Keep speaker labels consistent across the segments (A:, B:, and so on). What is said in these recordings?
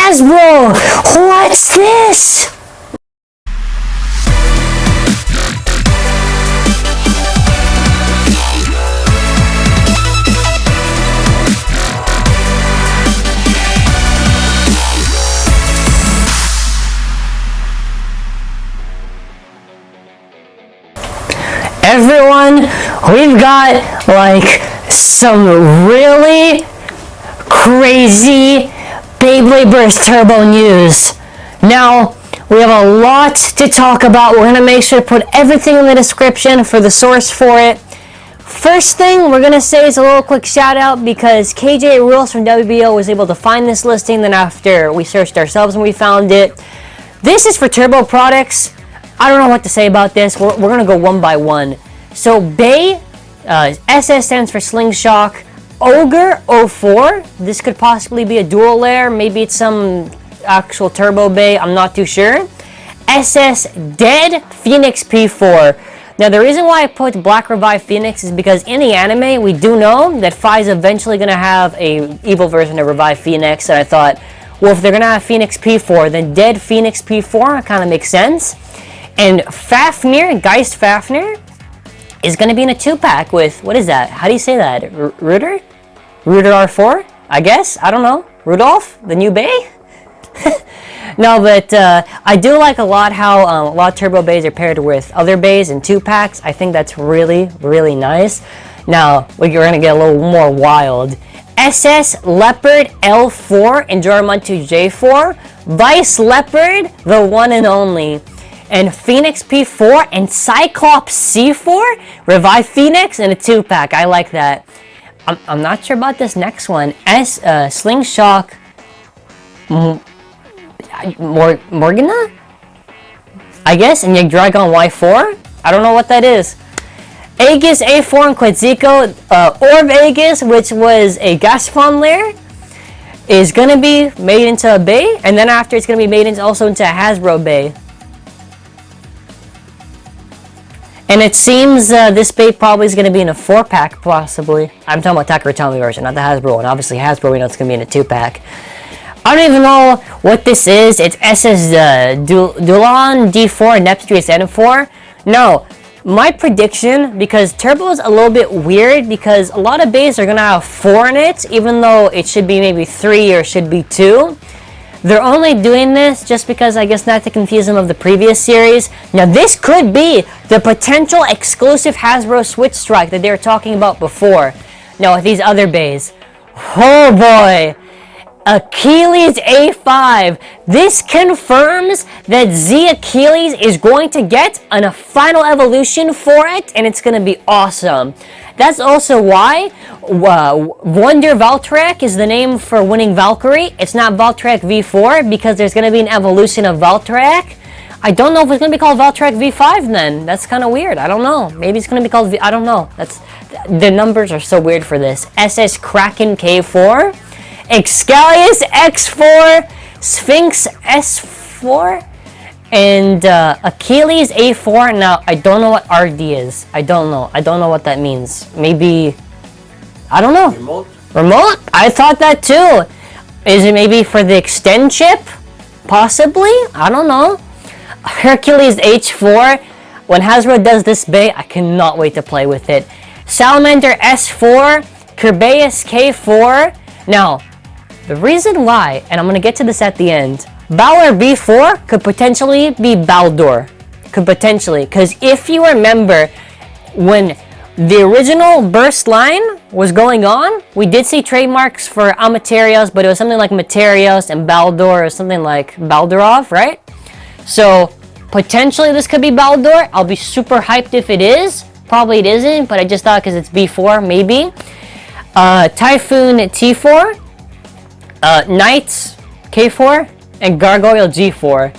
A: HASBRO! What's this? Everyone, we've got like some really crazy Beyblade Burst Turbo news. Now, we have a lot to talk about. We're going to make sure to put everything in the description for the source for it. First thing we're going to say is a little quick shout out because KJ Rules from WBO was able to find this listing. Then after we searched ourselves and we found it. This is for Turbo products. I don't know what to say about this. We're going to go one by one. So Bay, SS stands for Slingshot. Ogre O4, this could possibly be a dual layer, maybe it's some actual turbo bay, I'm not too sure. SS Dead Phoenix P4. Now the reason why I put Black Revive Phoenix is because in the anime we do know that Phi is eventually going to have a evil version of Revive Phoenix, and I thought, well, if they're going to have Phoenix P4, then Dead Phoenix P4 kind of makes sense. And Fafnir, Geist Fafnir, is going to be in a 2-pack with, what is that? How do you say that? Rudr R4? I guess? I don't know. Rudolph? The new bay? No, but I do like a lot how a lot of turbo bays are paired with other bays in 2-packs. I think that's really, really nice. Now, we're going to get a little more wild. SS Leopard L4 and Jormuntor J4. Vice Leopard, the one and only. And Phoenix P4 and Cyclops C4. Revive Phoenix in a 2-pack. I like that. I'm not sure about this next one. Slingshot Morrigna? I guess, and Yegdrion Y4? I don't know what that is. Aegis A4 and Quetziko Aegis, which was a Gaspon layer, is going to be made into a bay, and then after it's going to be made also into a HASBRO bay. And it seems this bay probably is going to be in a 4-pack, possibly. I'm talking about TAKARATOMY version, not the HASBRO one. Obviously, HASBRO, we know it's going to be in a 2-pack. I don't even know what this is. It's SS Dullahan D4 Nepstrius N4. No, my prediction, because Turbo is a little bit weird, because a lot of bays are going to have 4 in it, even though it should be maybe 3 or should be 2. They're only doing this just because, I guess, not to confuse them of the previous series. Now, this could be the potential exclusive HASBRO Switch Strike that they were talking about before. Now, with these other bays. Oh, boy. Achilles A5. This confirms that Z-Achilles is going to get a final evolution for it, and it's going to be awesome. That's also why Wonder Valtryek is the name for winning Valkyrie. It's not Valtryek V4 because there's going to be an evolution of Valtryek. I don't know if it's going to be called Valtryek V5 then. That's kind of weird. I don't know. Maybe it's going to be called I don't know. The numbers are so weird for this. SS Kraken K4. Xcalius X4. Sphinx S4. And Achilles A4. Now, I don't know what RD is. I don't know. I don't know what that means. Maybe, I don't know. Remote? I thought that too. Is it maybe for the extend chip? Possibly? I don't know. Hercules H4. When HASBRO does this bay, I cannot wait to play with it. Salamander S4. Kerbeus K4. Now, the reason why, and I'm going to get to this at the end, Balor B4 could potentially be Baldur. Could potentially. Because if you remember, when the original Burst line was going on, we did see trademarks for Amaterios, but it was something like Materios and Baldur or something like Baldurov, right? So, potentially this could be Baldur. I'll be super hyped if it is. Probably it isn't, but I just thought because it's B4, maybe. Typhon T4. Knights K4. And Gargoyle G4.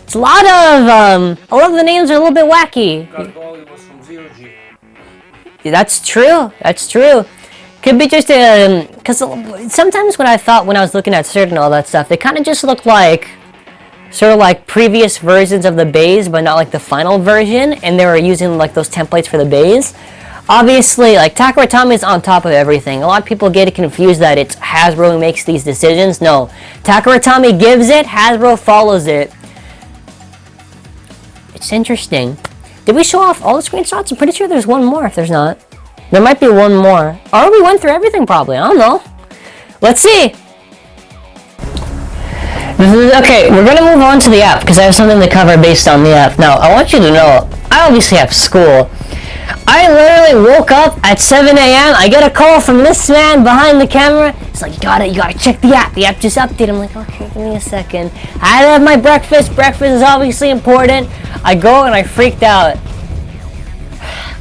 A: It's a lot of the names are a little bit wacky.
B: Gargoyle was from 0G.
A: That's true. That's true. Could be just because sometimes when I was looking at certain and all that stuff, they kind of just look like sort of like previous versions of the bays, but not like the final version, and they were using like those templates for the bays. Obviously, like, TAKARATOMY is on top of everything. A lot of people get it confused that it's Hasbro who makes these decisions. No, TAKARATOMY gives it, Hasbro follows it. It's interesting. Did we show off all the screenshots? I'm pretty sure there's one more if there's not. There might be one more. Or we went through everything probably, I don't know. Let's see. Okay, we're gonna move on to the app because I have something to cover based on the app. Now, I want you to know, I obviously have school. I literally woke up at 7 a.m. I get a call from this man behind the camera. He's like, you gotta check the app. The app just updated. I'm like, okay, give me a second. I had to have my breakfast. Breakfast is obviously important. I go and I freaked out.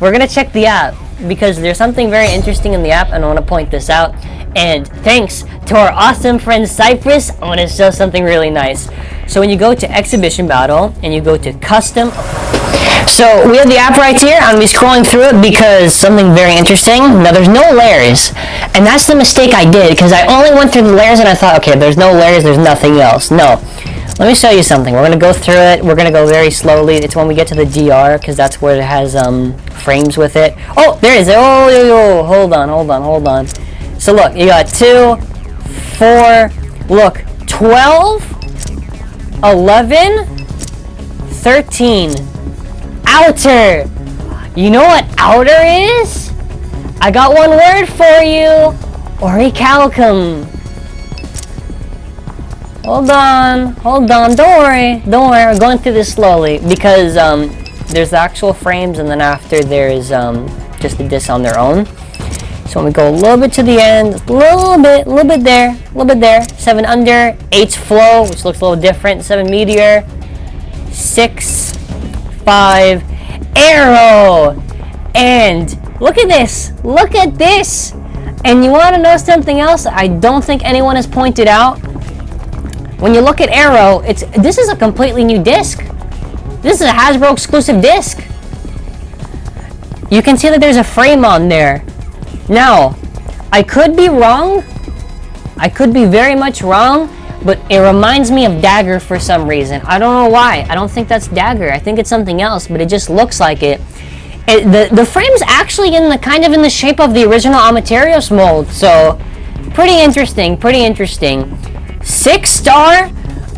A: We're gonna check the app because there's something very interesting in the app and I want to point this out. And thanks to our awesome friend Cyprus, I want to show something really nice. So when you go to Exhibition Battle and you go to Custom, so we have the app right here. I'm gonna be scrolling through it because something very interesting. Now there's no layers, and that's the mistake I did because I only went through the layers and I thought, okay, there's no layers, there's nothing else. No, let me show you something. We're gonna go through it. We're gonna go very slowly. It's when we get to the DR because that's where it has frames with it. Oh, there it is. Oh, hold on. So look, you got 2, 4, look, 12, 11, 13. Outer. You know what outer is? I got one word for you. Orichalcum. Hold on. Don't worry. We're going through this slowly because there's the actual frames and then after there's just the discs on their own. So when we go a little bit to the end, a little bit there. 7 under, 8 flow, which looks a little different. 7 meteor, 6, 5, arrow. And look at this. And you want to know something else I don't think anyone has pointed out? When you look at arrow, this is a completely new disc. This is a Hasbro exclusive disc. You can see that there's a frame on there. Now, I could be wrong. I could be very much wrong, but it reminds me of Dagger for some reason. I don't know why. I don't think that's Dagger. I think it's something else, but it just looks like it. The frame's actually kind of in the shape of the original Amaterios mold, so pretty interesting. 6-star,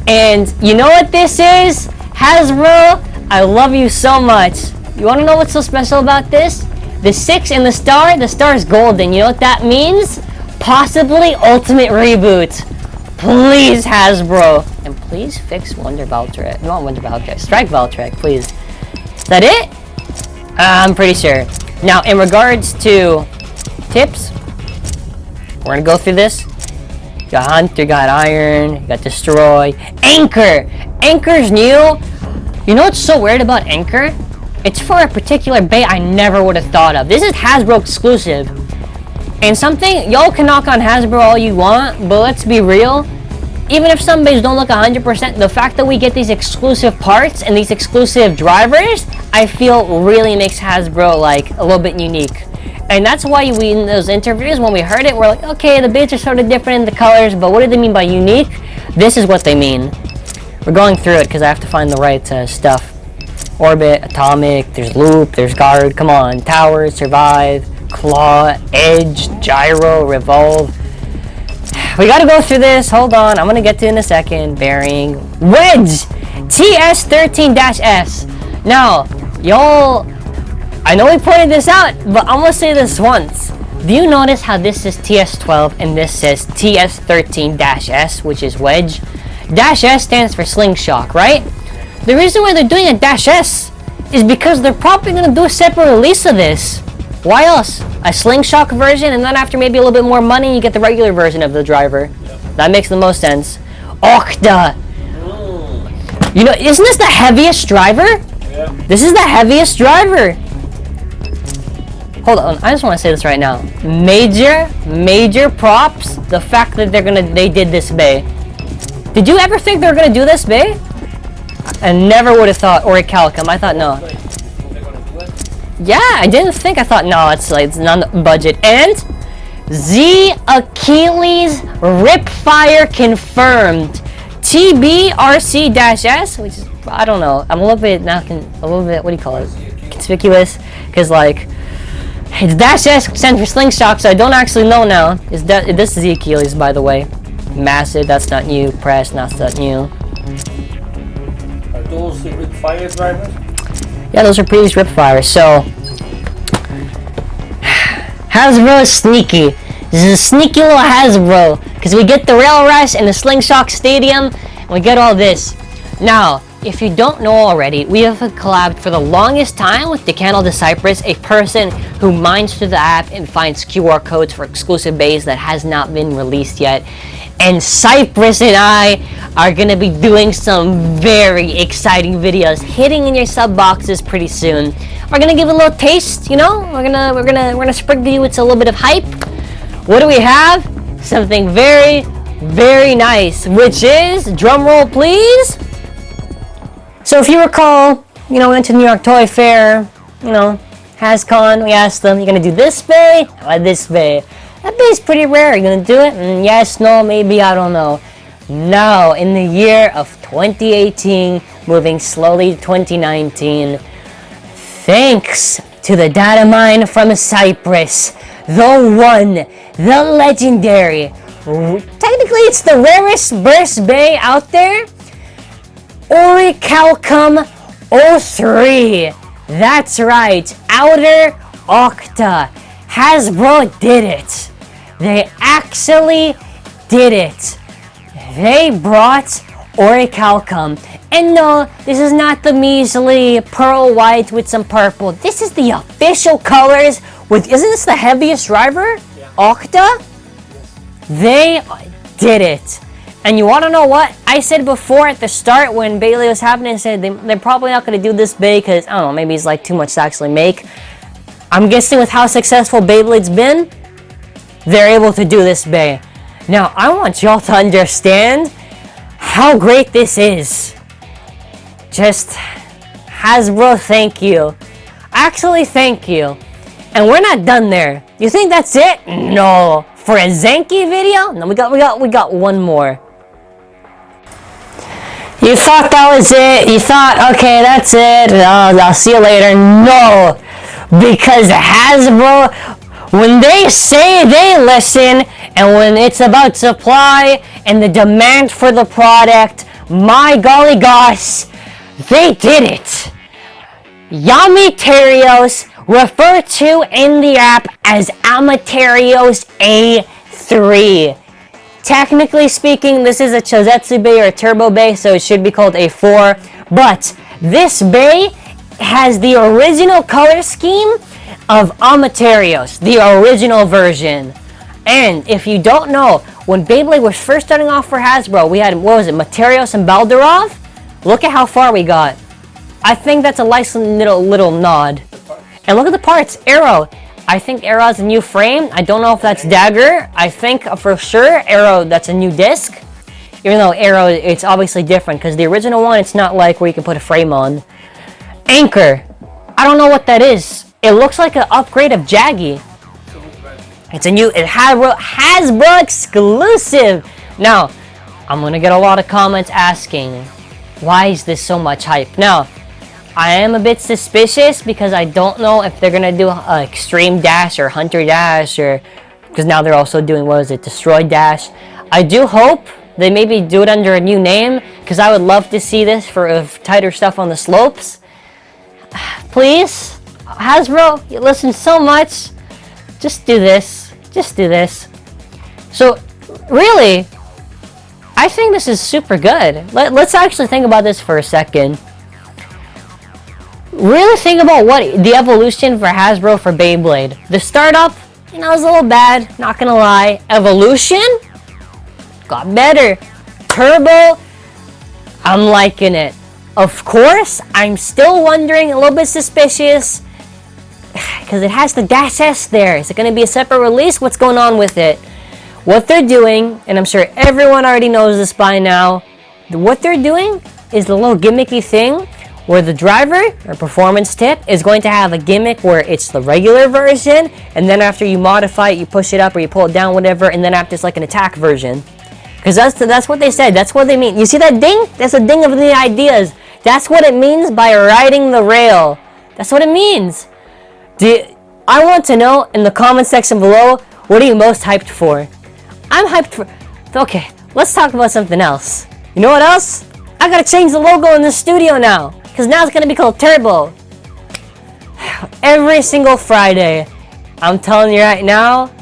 A: and you know what this is? Hasbro, I love you so much. You want to know what's so special about this? The 6 and the star is golden. You know what that means? Possibly ultimate reboot. Please, Hasbro. And please fix Wonder Valtrek. Not Wonder Valtrek. Strike Valtrek, please. Is that it? I'm pretty sure. Now, in regards to tips, we're going to go through this. You got Hunter, you got Iron, you got Destroy. Anchor! Anchor's new. You know what's so weird about Anchor? It's for a particular bait I never would have thought of. This is Hasbro exclusive. And something, y'all can knock on Hasbro all you want, but let's be real. Even if some baits don't look 100%, the fact that we get these exclusive parts and these exclusive drivers, I feel really makes Hasbro like a little bit unique. And that's why we, in those interviews, when we heard it, we're like, okay, the baits are sort of different in the colors, but what do they mean by unique? This is what they mean. We're going through it because I have to find the right stuff. Orbit, Atomic, there's Loop, there's Guard, come on, Tower, Survive, Claw, Edge, Gyro, Revolve. We gotta go through this, hold on, I'm gonna get to it in a second. Bearing, Wedge, TS13-S. Now, y'all, I know we pointed this out, but I'm gonna say this once. Do you notice how this is TS12 and this says TS13-S, which is Wedge? Dash S stands for Slingshot, right? The reason why they're doing a Dash S is because they're probably going to do a separate release of this. Why else? A Slingshot version, and then after maybe a little bit more money, you get the regular version of the driver. Yep. That makes the most sense. Octa! You know, isn't this the heaviest driver? Yeah. This is the heaviest driver! Hold on, I just want to say this right now. Major props, the fact that they did this bay. Did you ever think they were going to do this bay? I never would have thought Orichalcum. I thought no. Yeah, I didn't think. I thought no. It's not budget. And Z-Achilles Ripfire confirmed. TBRC-S, which is, I don't know. I'm a little bit what do you call it? Conspicuous, because like It's dash S stands for slingshot, so I don't actually know now. This is Achilles, by the way. Massive, that's not new. Press, that's not new.
B: Are those the Ripfire drivers?
A: Yeah, those are previous Ripfires. So Hasbro is sneaky. This is a sneaky little Hasbro, because we get the Rail Rush and the Slingshot Stadium, and we get all this. Now, if you don't know already, we have collabed for the longest time with Dullahan D4 Cyprus, a person who mines through the app and finds QR codes for exclusive bays that has not been released yet. And Cyprus and I are gonna be doing some very exciting videos hitting in your sub boxes pretty soon. We're gonna give a little taste, you know. We're gonna sprinkle you with a little bit of hype. What do we have? Something very, very nice, which is, drum roll please. So if you recall, you know, we went to New York Toy Fair, you know, HasCon, we asked them, you gonna do this bay or this bay? That bay's pretty rare, you gonna do it? Yes, no, maybe, I don't know. Now, in the year of 2018, moving slowly to 2019, thanks to the data mine from Cyprus, the one, the legendary, technically it's the rarest burst bay out there, Orichalcum O3. That's right, Outer Octa. Hasbro did it. They actually did it. They brought Orichalcum. And no, this is not the measly pearl white with some purple. This is the official colors with, isn't this the heaviest driver? Yeah. Octa? Yes. They did it. And you want to know what? I said before at the start when Beyblade was happening, I said they're probably not going to do this bay because, I don't know, maybe it's like too much to actually make. I'm guessing with how successful Beyblade's been, they're able to do this bay. Now, I want y'all to understand how great this is. Just, Hasbro, thank you. Actually, thank you. And we're not done there. You think that's it? No. For a Zenki video? No, we got one more. You thought that was it? You thought, okay, that's it. I'll see you later. No. Because Hasbro, when they say they listen, and when it's about supply and the demand for the product, my golly gosh, they did it. Amaterios, referred to in the app as Amaterios A3. Technically speaking, this is a Chouzetsu bay or a turbo bay, so it should be called A4. But this bay has the original color scheme of Amaterios, the original version. And if you don't know, when Beyblade was first starting off for Hasbro, we had, what was it, Materios and Baldarov? Look at how far we got. I think that's a nice little nod. And look at the parts. Arrow. I think Arrow has a new frame. I don't know if that's Dagger. I think for sure Arrow, that's a new disc. Even though Arrow, it's obviously different because the original one, it's not like where you can put a frame on. Anchor. I don't know what that is. It looks like an upgrade of Jaggy. It's a new Hasbro exclusive. Now, I'm gonna get a lot of comments asking, why is this so much hype? Now, I am a bit suspicious because I don't know if they're gonna do a Extreme Dash or Hunter Dash, or because now they're also doing, what is it, Destroy Dash. I do hope they maybe do it under a new name because I would love to see this for tighter stuff on the slopes. Please, Hasbro, you listen so much. Just do this. Just do this. So, really, I think this is super good. Let's actually think about this for a second. Really think about what the evolution for Hasbro for Beyblade. The startup, you know, was a little bad, not gonna lie. Evolution got better. Turbo, I'm liking it. Of course, I'm still wondering, a little bit suspicious, because it has the Dash S there. Is it going to be a separate release? What's going on with it? What they're doing, and I'm sure everyone already knows this by now, what they're doing is the little gimmicky thing where the driver or performance tip is going to have a gimmick where it's the regular version, and then after you modify it, you push it up or you pull it down, whatever, and then after it's like an attack version. Because that's what they said. That's what they mean. You see that ding? That's a ding of the ideas. That's what it means by riding the rail. That's what it means. I want to know in the comment section below, what are you most hyped for? I'm hyped for... Okay, let's talk about something else. You know what else? I gotta change the logo in the studio now. Because now it's gonna be called Turbo. Every single Friday, I'm telling you right now,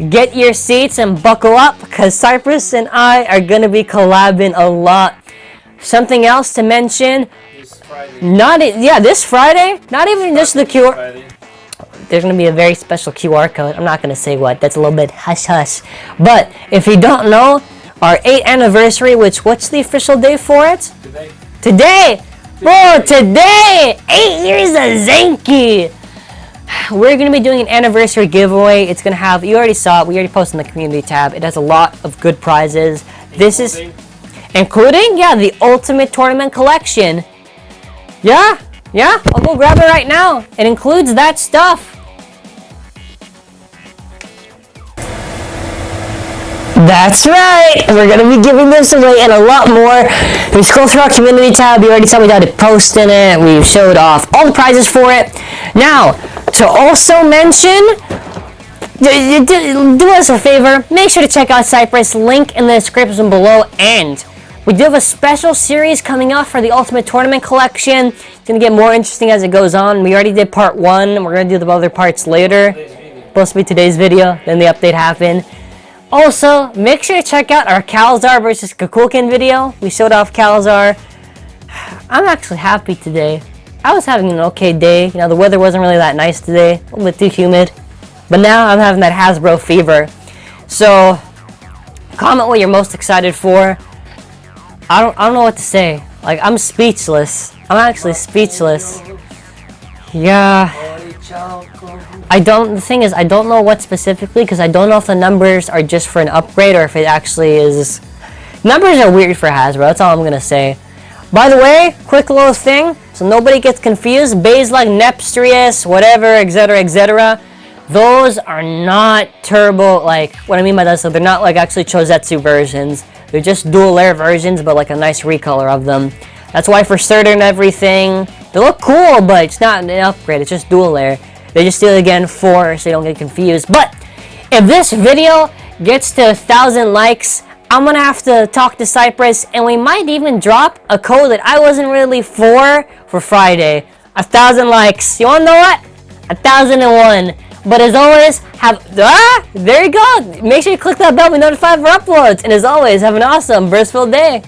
A: get your seats and buckle up. Because Cyprus and I are gonna be collabing a lot. Something else to mention.
B: This Friday.
A: This Friday. Not even just the QR.
B: Friday.
A: There's going to be a very special QR code. I'm not going to say what. That's a little bit hush-hush. But if you don't know, our 8th anniversary, what's the official day for it?
B: Today.
A: Today! Bro, today! 8 years of Zenki! We're going to be doing an anniversary giveaway. It's going to have, you already saw it. We already posted in the community tab. It has a lot of good prizes. This is, including, the Ultimate Tournament Collection. Yeah, I'll go grab it right now. It includes that stuff. That's right! We're gonna be giving this away and a lot more. We scroll through our community tab. You already saw we had it post in it. We showed off all the prizes for it. Now, to also mention, do us a favor. Make sure to check out Cyprus. Link in the description below. And we do have a special series coming up for the Ultimate Tournament Collection. It's gonna get more interesting as it goes on. We already did part 1. We're gonna do the other parts later. Supposed to be today's video. Then the update happened. Also, make sure to check out our Calzar versus Kukulkan video. We showed off Calzar. I'm actually happy today. I was having an okay day. The weather wasn't really that nice today. A little bit too humid. But now I'm having that HASBRO fever. So, comment what you're most excited for. I don't know what to say. Like, I'm speechless. I'm actually speechless. Yeah. The thing is, I don't know what specifically, because I don't know if the numbers are just for an upgrade or if it actually is. Numbers are weird for HASBRO, that's all I'm gonna say. By the way, quick little thing, so nobody gets confused, Beyblade Nepstrius, whatever, etc., those are not turbo, like, what I mean by that is they're not like actually Chouzetsu versions. They're just dual layer versions, but like a nice recolor of them. That's why for certain everything, they look cool, but it's not an upgrade, it's just dual layer. They just do it again for, so you don't get confused. But if this video gets to 1,000 likes, I'm gonna have to talk to Cyprus, and we might even drop a code that I wasn't really for Friday. 1,000 likes. You wanna know what? 1,001. But as always, there you go. Make sure you click that bell to be notified for uploads. And as always, have an awesome burst-filled day.